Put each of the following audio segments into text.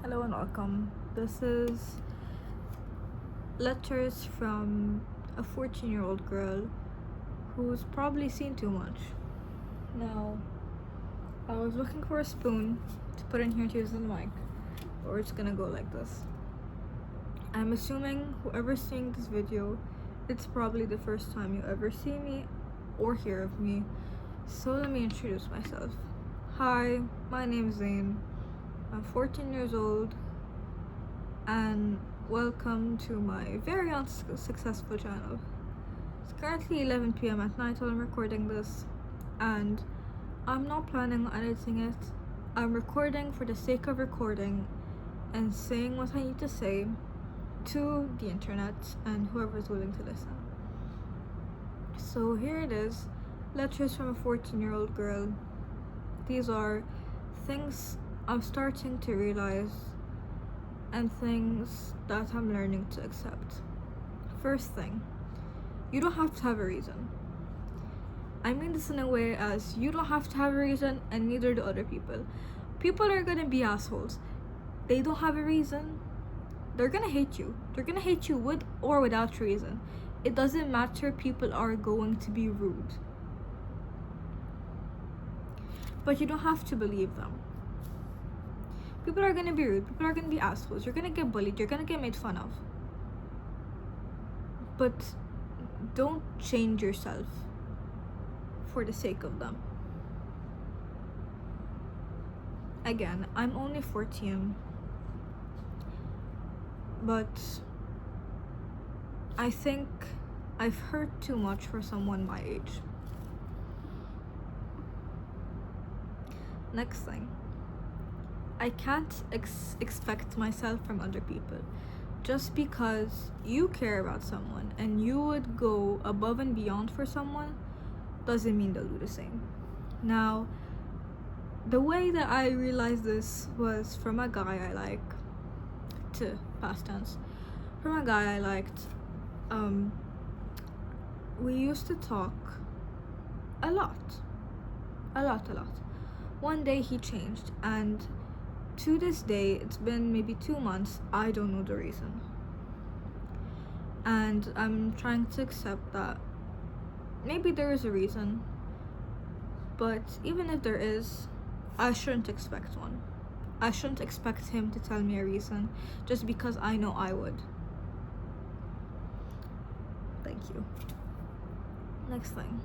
Hello and welcome. This is letters from a 14-year-old girl who's probably seen too much. Now, I was looking for a spoon to put in here to use the mic, or it's gonna go like this. I'm assuming whoever's seeing this video, it's probably the first time you ever see me or hear of me. So let me introduce myself. Hi, my name's Zain. I'm 14 years old, and welcome to my very unsuccessful channel. It's currently 11 p.m. at night while I'm recording this, and I'm not planning on editing it. I'm recording for the sake of recording and saying what I need to say to the internet and whoever's willing to listen. So here it is, letters from a 14-year-old girl. These are things I'm starting to realize and things that I'm learning to accept. First thing, you don't have to have a reason. I mean this in a way as you don't have to have a reason, and neither do other people. People are gonna be assholes. They don't have a reason. They're gonna hate you. They're gonna hate you with or without reason. It doesn't matter, people are going to be rude. But you don't have to believe them. People are gonna be rude, people are gonna be assholes, you're gonna get bullied, you're gonna get made fun of. But don't change yourself for the sake of them. Again, I'm only 14, but I think I've heard too much for someone my age. Next thing, I can't expect myself from other people. Just because you care about someone and you would go above and beyond for someone doesn't mean they'll do the same. Now, the way that I realized this was from a guy I like, to past tense, from a guy I liked. We used to talk a lot. One day he changed, and to this day, it's been maybe 2 months, I don't know the reason. And I'm trying to accept that maybe there is a reason, but even if there is, I shouldn't expect one. I shouldn't expect him to tell me a reason just because I know I would. Thank you. Next thing.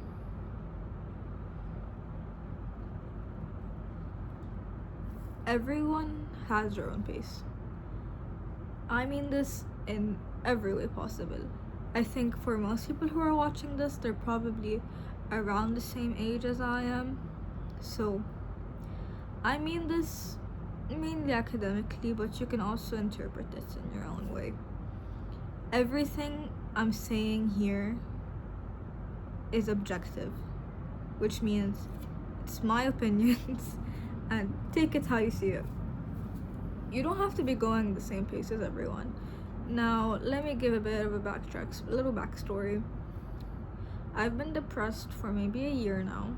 Everyone has their own pace. I mean this in every way possible. I think for most people who are watching this, they're probably around the same age as I am. So, I mean this mainly academically, but you can also interpret this in your own way. Everything I'm saying here is objective, which means it's my opinions and take it how you see it. You don't have to be going the same pace as everyone. Now, let me give a bit of a little backstory. I've been depressed for maybe a year now.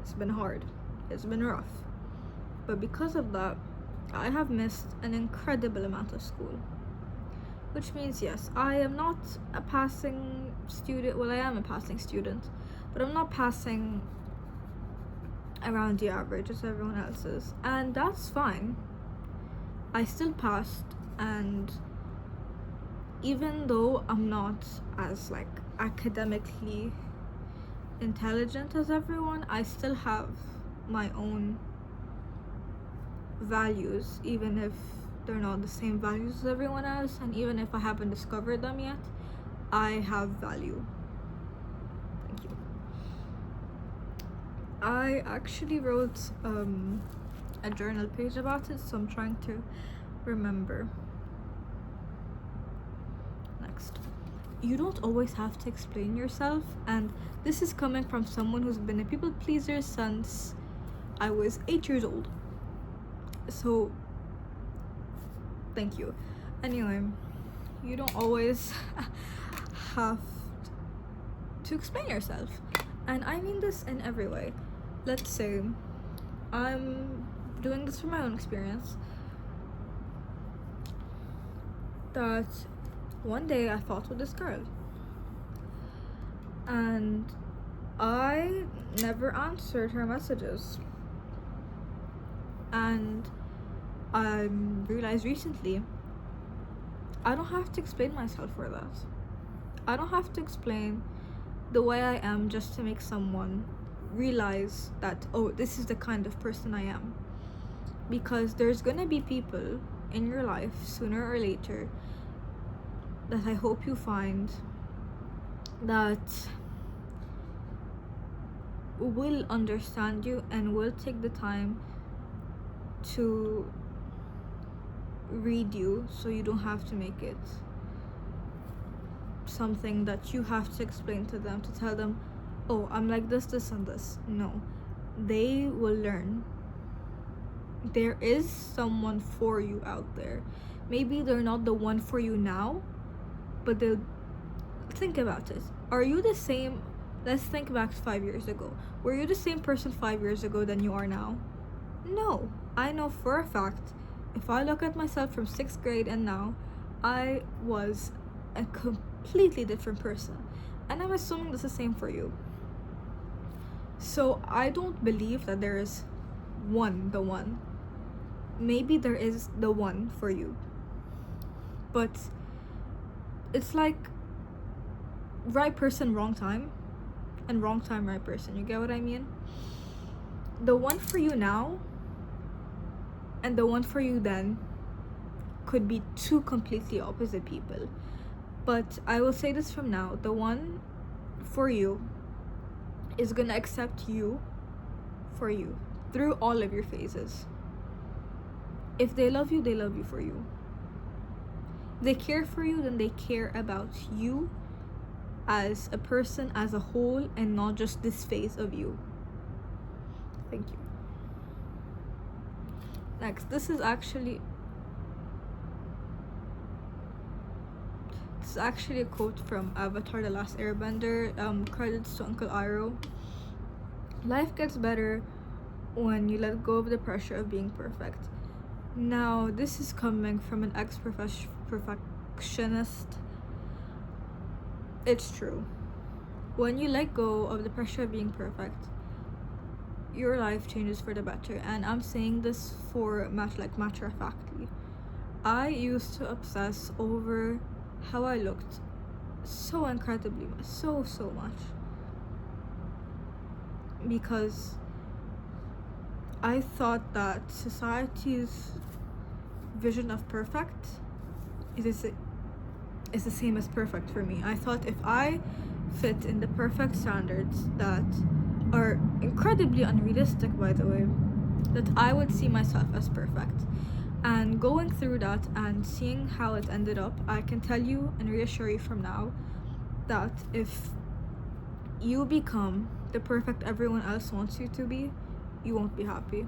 It's been hard. It's been rough. But because of that, I have missed an incredible amount of school. Which means, yes, I am not a passing student. Well, I am a passing student, but I'm not passing around the average as everyone else is, and that's fine. I still passed, and even though I'm not as academically intelligent as everyone, I still have my own values, even if they're not the same values as everyone else, and even if I haven't discovered them yet, I have value. Thank you. I actually wrote a journal page about it, so I'm trying to remember. Next, you don't always have to explain yourself, and this is coming from someone who's been a people pleaser since I was 8 years old. So, thank you. Anyway, you don't always have to explain yourself, and I mean this in every way. Let's say I'm doing this from my own experience. that one day I fought with this girl, and I never answered her messages. And I realized recently I don't have to explain myself for that. I don't have to explain the way I am just to make someone realize that, oh, this is the kind of person I am. Because there's gonna be people in your life sooner or later that I hope you find that will understand you and will take the time to read you, so you don't have to make it something that you have to explain to them, to tell them, oh, I'm like this, this, and this. No, they will learn. There is someone for you out there. Maybe they're not the one for you now, but they'll think about it. Are you the same? Let's think back 5 years ago. Were you the same person 5 years ago than you are now? No. I know for a fact, if I look at myself from 6th grade and now, I was a completely different person. And I'm assuming that's the same for you. So I don't believe that there is the one. Maybe there is the one for you. But it's like right person, wrong time. And wrong time, right person. You get what I mean? The one for you now and the one for you then could be two completely opposite people. But I will say this from now, the one for you is gonna accept you for you through all of your phases. If they love you for you. If they care for you, then they care about you as a person, as a whole, and not just this phase of you. Thank you. Next, this is actually a quote from Avatar: The Last Airbender. Credits to Uncle Iroh. Life gets better when you let go of the pressure of being perfect. Now, this is coming from an ex-perfectionist. It's true. When you let go of the pressure of being perfect, your life changes for the better. And I'm saying this for matter of factly. I used to obsess over how I looked so incredibly, so much, because I thought that society's vision of perfect is the same as perfect for me. I thought if I fit in the perfect standards that are incredibly unrealistic, by the way, that I would see myself as perfect. And going through that and seeing how it ended up, I can tell you and reassure you from now that if you become the perfect everyone else wants you to be, you won't be happy.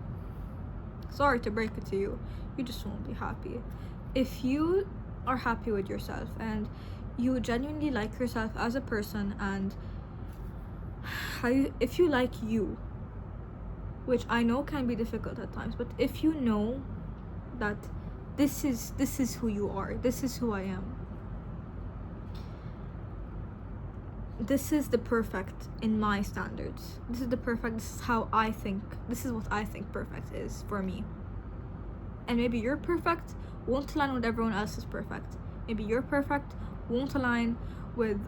Sorry to break it to you, you just won't be happy. If you are happy with yourself and you genuinely like yourself as a person, and if you like you, which I know can be difficult at times, but if you know that this is who you are, this is who I am, this is the perfect in my standards, this is how I think, this is what I think perfect is for me. And maybe your perfect won't align with everyone else's perfect. Maybe your perfect won't align with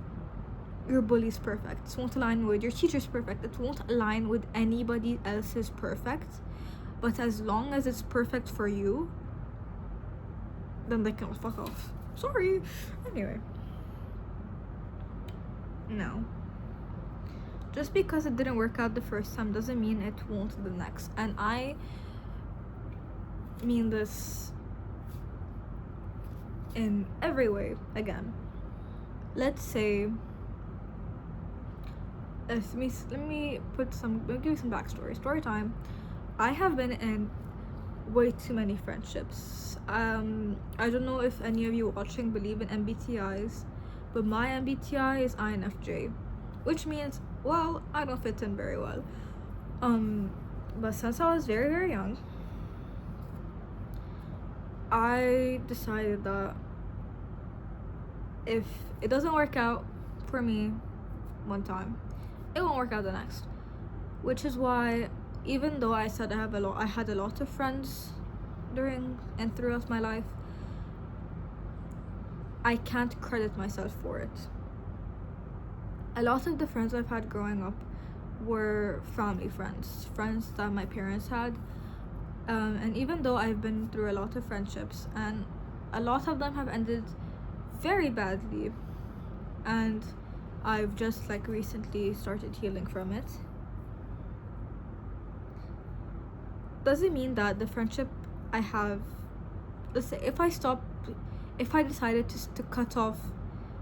your bully's perfect. It won't align with your teacher's perfect. It won't align with anybody else's perfect. But as long as it's perfect for you, then they can fuck off. Sorry. Anyway. No. Just because it didn't work out the first time doesn't mean it won't the next. And I mean this in every way. Again, let's say, let me give you some backstory. Story time. I have been in way too many friendships. I don't know if any of you watching believe in MBTIs, but my MBTI is INFJ, which means, well, I don't fit in very well. But since I was very, very young, I decided that if it doesn't work out for me one time, it won't work out the next. Which is why, even though I said I had a lot of friends during and throughout my life, I can't credit myself for it. A lot of the friends I've had growing up were family friends that my parents had. And even though I've been through a lot of friendships, and a lot of them have ended very badly, and I've just like recently started healing from it, doesn't mean that the friendship I have, let's say if I decided to cut off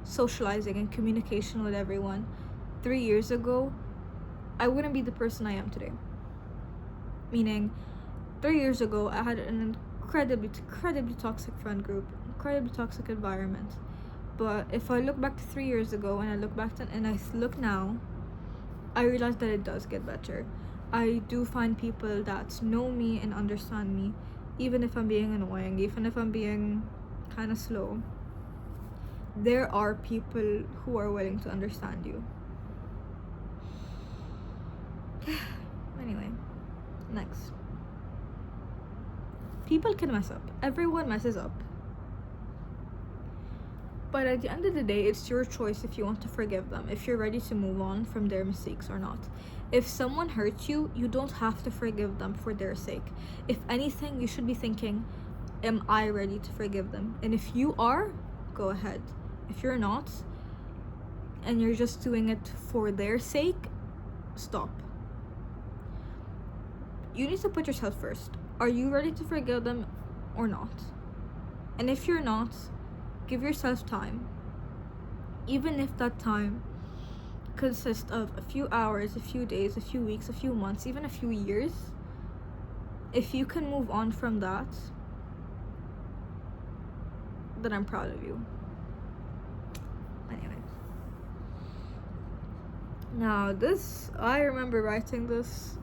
socializing and communication with everyone 3 years ago, I wouldn't be the person I am today. Meaning, 3 years ago, I had an incredibly toxic friend group, incredibly toxic environment. But if I look back to 3 years ago and I look now, I realize that it does get better. I do find people that know me and understand me, even if I'm being annoying, even if I'm being kind of slow. There are people who are willing to understand you. Anyway, next. People can mess up. Everyone messes up. But at the end of the day, it's your choice if you want to forgive them, if you're ready to move on from their mistakes or not. If someone hurts you, you don't have to forgive them for their sake. If anything, you should be thinking, am I ready to forgive them? And if you are, go ahead. If you're not, and you're just doing it for their sake, stop. You need to put yourself first. Are you ready to forgive them or not? And if you're not, give yourself time. Even if that time consists of a few hours, a few days, a few weeks, a few months, even a few years, if you can move on from that, then I'm proud of you. Anyway. Now this, I remember writing this.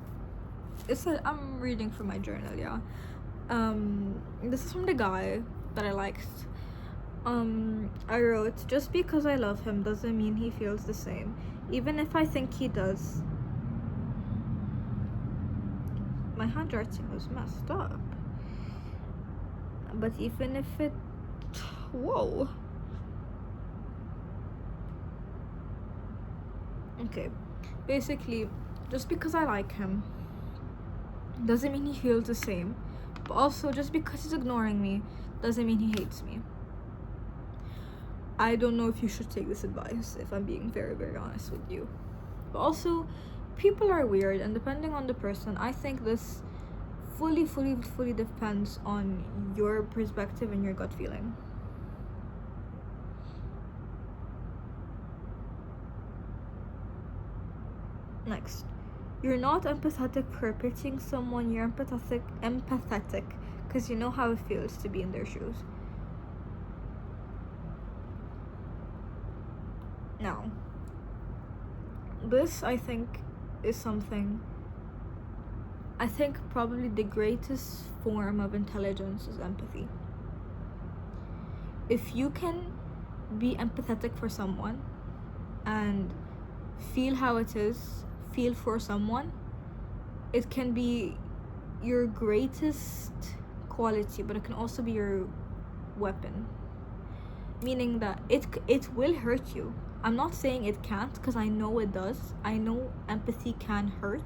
I'm reading from my journal, yeah. This is from the guy that I liked. I wrote, just because I love him doesn't mean he feels the same. Even if I think he does. My handwriting was messed up. But even if it... Whoa. Okay. Basically, just because I like him doesn't mean he feels the same. But also, just because he's ignoring me doesn't mean he hates me. I don't know if you should take this advice, if I'm being very, very honest with you. But also, people are weird, and depending on the person, I think this fully depends on your perspective and your gut feeling. Next. You're not empathetic for picking someone, you're empathetic because you know how it feels to be in their shoes. Now, this I think is something, I think probably the greatest form of intelligence is empathy. If you can be empathetic for someone and feel how it is, feel for someone, it can be your greatest quality, but it can also be your weapon. Meaning that it will hurt you. I'm not saying it can't, because I know it does. I know empathy can hurt,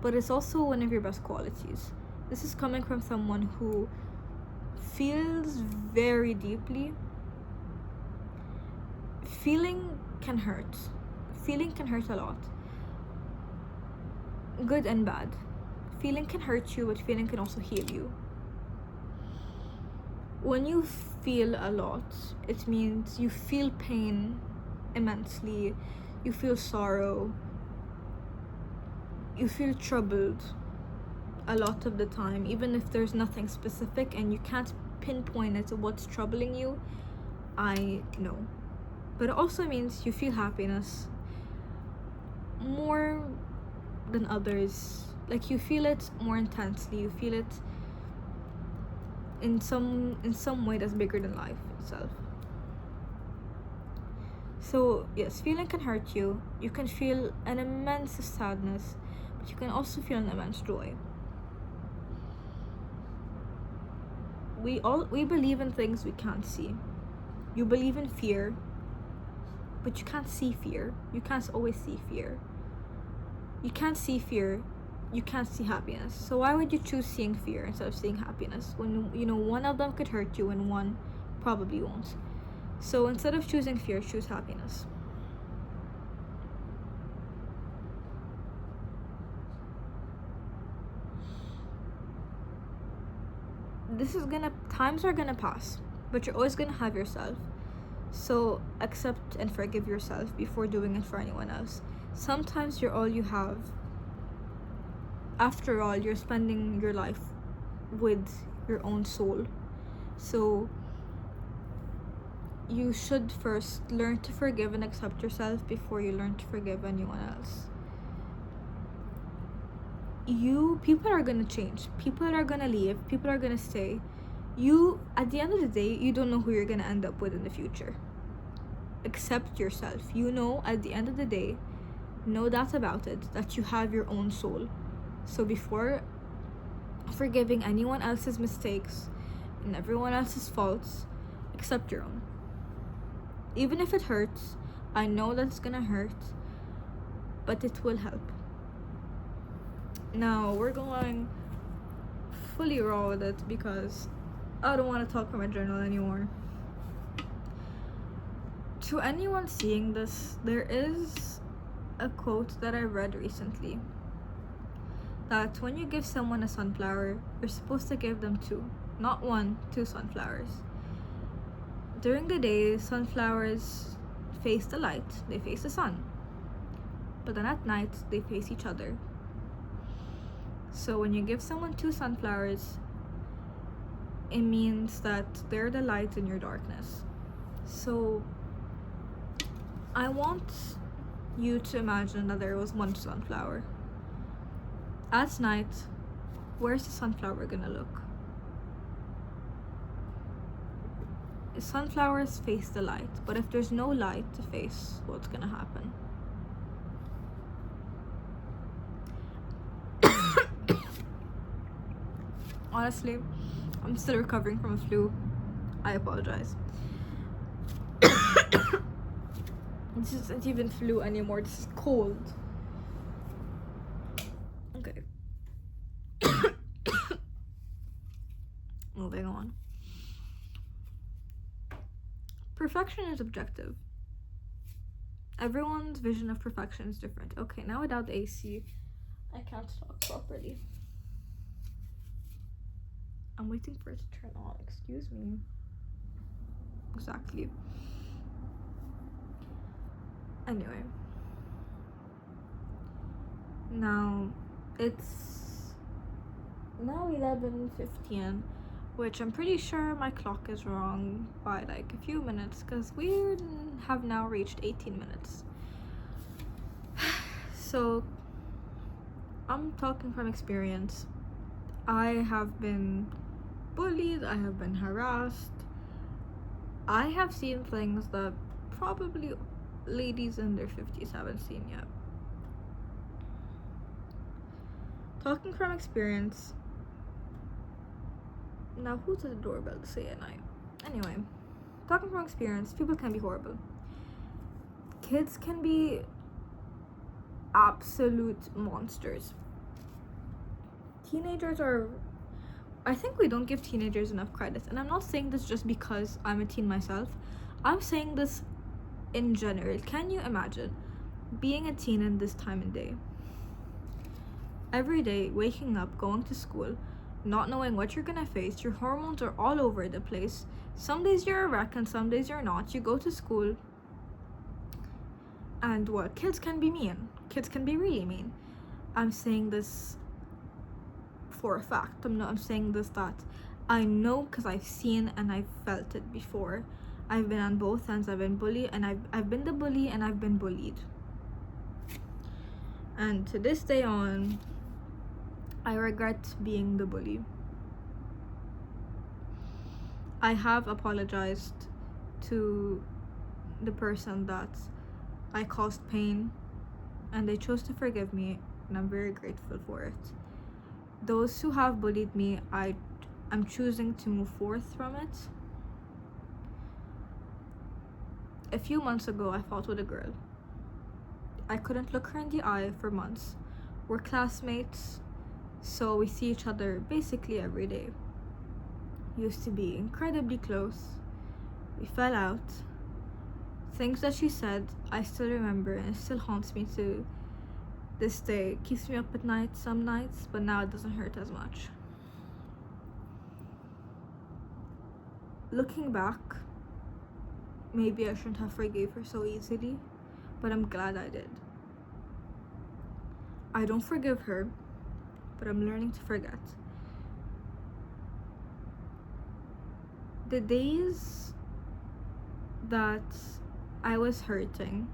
but it's also one of your best qualities. This is coming from someone who feels very deeply. Feeling can hurt. Feeling can hurt a lot. Good and bad. Feeling can hurt you, but feeling can also heal you. When you feel a lot, it means you feel pain immensely, you feel sorrow, you feel troubled a lot of the time, even if there's nothing specific and you can't pinpoint it to what's troubling you. I know. But it also means you feel happiness more than others. Like, you feel it more intensely, you feel it in some way that's bigger than life itself. So yes, feeling can hurt you. You can feel an immense sadness, but you can also feel an immense joy. We believe in things we can't see. You believe in fear, but you can't see fear. You can't always see fear. You can't see fear, you can't see happiness. So why would you choose seeing fear instead of seeing happiness when you know one of them could hurt you and one probably won't? So instead of choosing fear, choose happiness. Times are gonna pass, but you're always gonna have yourself. So accept and forgive yourself before doing it for anyone else. Sometimes you're all you have. After all, you're spending your life with your own soul. So you should first learn to forgive and accept yourself before you learn to forgive anyone else. People are gonna change, people are gonna leave, people are gonna stay. At the end of the day, you don't know who you're gonna end up with in the future. Accept yourself. At the end of the day, know that about it, that you have your own soul. So before forgiving anyone else's mistakes and everyone else's faults, accept your own. Even if it hurts, I know that it's gonna hurt, but it will help. Now we're going fully raw with it because I don't want to talk from a journal anymore. To anyone seeing this, there is a quote that I read recently that when you give someone a sunflower, you're supposed to give them two, not one, two sunflowers. During the day, sunflowers face the light, they face the sun. But then at night, they face each other. So when you give someone two sunflowers, it means that they're the light in your darkness. So I want you to imagine that there was one sunflower. At night, where's the sunflower gonna look? Sunflowers face the light, but if there's no light to face, what's gonna happen? Honestly, I'm still recovering from a flu. I apologize. This isn't even flu anymore, this is cold. Okay. Moving on. Perfection is objective. Everyone's vision of perfection is different. Okay, now without the AC, I can't talk properly. I'm waiting for it to turn on. Excuse me. Exactly. Anyway. Now, it's now 11:15, which I'm pretty sure my clock is wrong by like a few minutes because we have now reached 18 minutes. So, I'm talking from experience. I have been bullied, I have been harassed. I have seen things that probably ladies in their 50s haven't seen yet. Talking from experience. Now, who's at the doorbell to say at night? Anyway, talking from experience, people can be horrible. Kids can be absolute monsters. I think we don't give teenagers enough credit, and I'm not saying this just because I'm a teen myself. I'm saying this in general. Can you imagine being a teen in this time and day? Every day, waking up, going to school, not knowing what you're gonna face, your hormones are all over the place. Some days you're a wreck and some days you're not. You go to school, and kids can be mean. Kids can be really mean. I'm saying this for a fact. I'm saying this that I know because I've seen and I've felt it before. I've been on both ends. I've been bullied and I've been the bully and I've been bullied. And to this day on, I regret being the bully. I have apologized to the person that I caused pain, and they chose to forgive me, and I'm very grateful for it. Those who have bullied me, I'm choosing to move forth from it. A few months ago, I fought with a girl. I couldn't look her in the eye for months. We're classmates, so we see each other basically every day. Used to be incredibly close. We fell out. Things that she said, I still remember, and it still haunts me to this day. It keeps me up at night some nights, but now it doesn't hurt as much. Looking back, maybe I shouldn't have forgave her so easily, but I'm glad I did. I don't forgive her, but I'm learning to forget. The days that I was hurting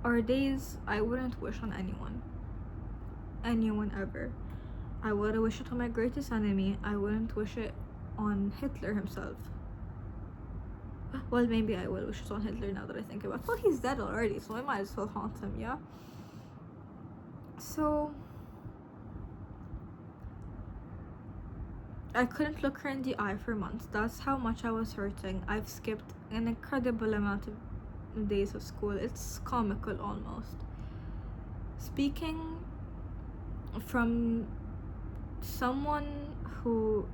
are days I wouldn't wish on anyone ever. I wouldn't wish it on my greatest enemy. I wouldn't wish it on Hitler himself. Well, maybe I will wish it on Hitler now that I think about it. Well, he's dead already, so I might as well haunt him, yeah? So I couldn't look her in the eye for months. That's how much I was hurting. I've skipped an incredible amount of days of school. It's comical almost. Speaking from someone who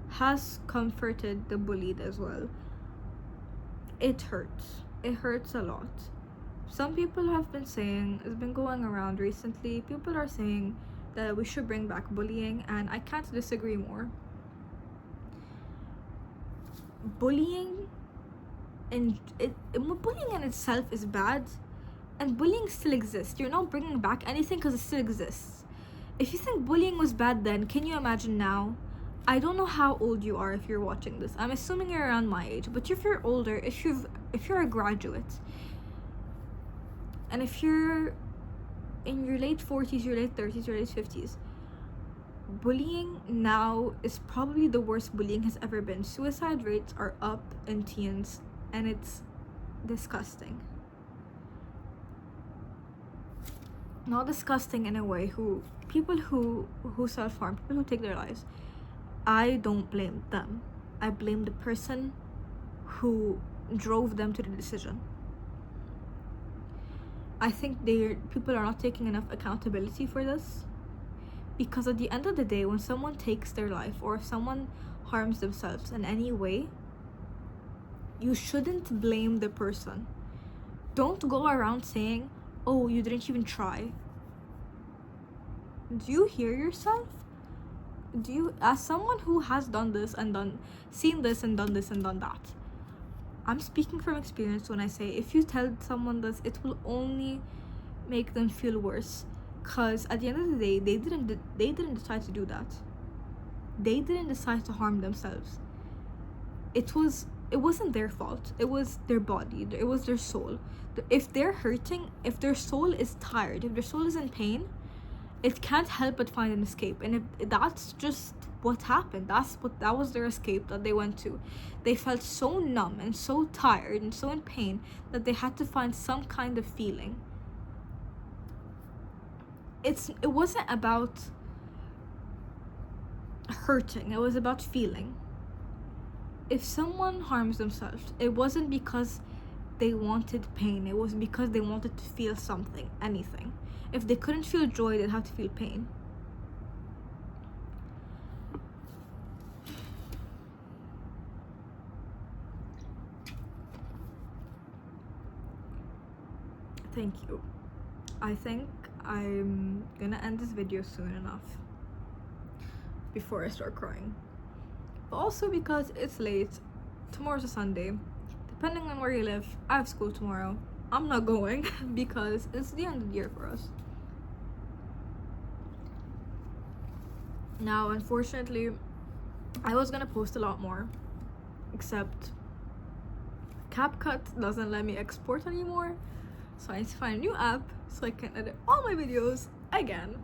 has comforted the bullied as well, it hurts. It hurts a lot. Some people have been saying, it's been going around recently, people are saying that we should bring back bullying, and I can't disagree more. Bullying in itself is bad, and bullying still exists. You're not bringing back anything because it still exists. If you think bullying was bad then, can you imagine now? I don't know how old you are if you're watching this. I'm assuming you're around my age, but if you're older, if you're a graduate, and if you're in your late 40s, your late 30s, your late 50s, bullying now is probably the worst bullying has ever been. Suicide rates are up in teens, and it's disgusting. Not disgusting in a way, people who self-harm, people who take their lives, I don't blame them. I blame the person who drove them to the decision. I think people are not taking enough accountability for this, because at the end of the day, when someone takes their life or if someone harms themselves in any way, you shouldn't blame the person. Don't go around saying, oh, you didn't even try. Do you hear yourself? As someone who has seen this and done this and done that, I'm speaking from experience when I say, if you tell someone this, it will only make them feel worse. Cause at the end of the day, they didn't decide to do that. They didn't decide to harm themselves. It wasn't their fault. It was their body. It was their soul. If they're hurting, if their soul is tired, if their soul is in pain, it can't help but find an escape. And if that's just what happened, that was their escape that they went to. They felt so numb and so tired and so in pain that they had to find some kind of feeling. It wasn't about hurting, it was about feeling. If someone harms themselves, it wasn't because they wanted pain, it was because they wanted to feel something, anything. If they couldn't feel joy, they'd have to feel pain. Thank you. I think I'm gonna end this video soon enough before I start crying. But also because it's late, tomorrow's a Sunday. Depending on where you live, I have school tomorrow. I'm not going because it's the end of the year for us. Now, unfortunately, I was gonna post a lot more, except CapCut doesn't let me export anymore, so I need to find a new app so I can edit all my videos again.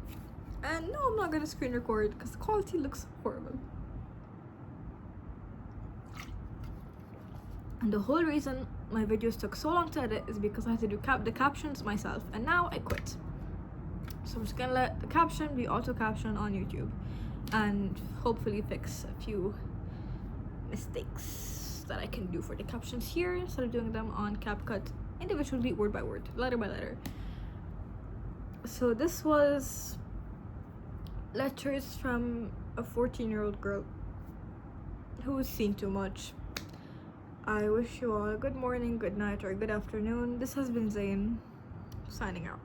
And no, I'm not gonna screen record because the quality looks horrible. And the whole reason my videos took so long to edit is because I had to do the captions myself, and now I quit. So I'm just gonna let the caption be auto caption on YouTube and hopefully fix a few mistakes that I can do for the captions here instead of doing them on CapCut individually, word by word, letter by letter. So this was letters from a 14-year-old girl who's seen too much. I wish you all a good morning, good night, or good afternoon. This has been Zayn, signing out.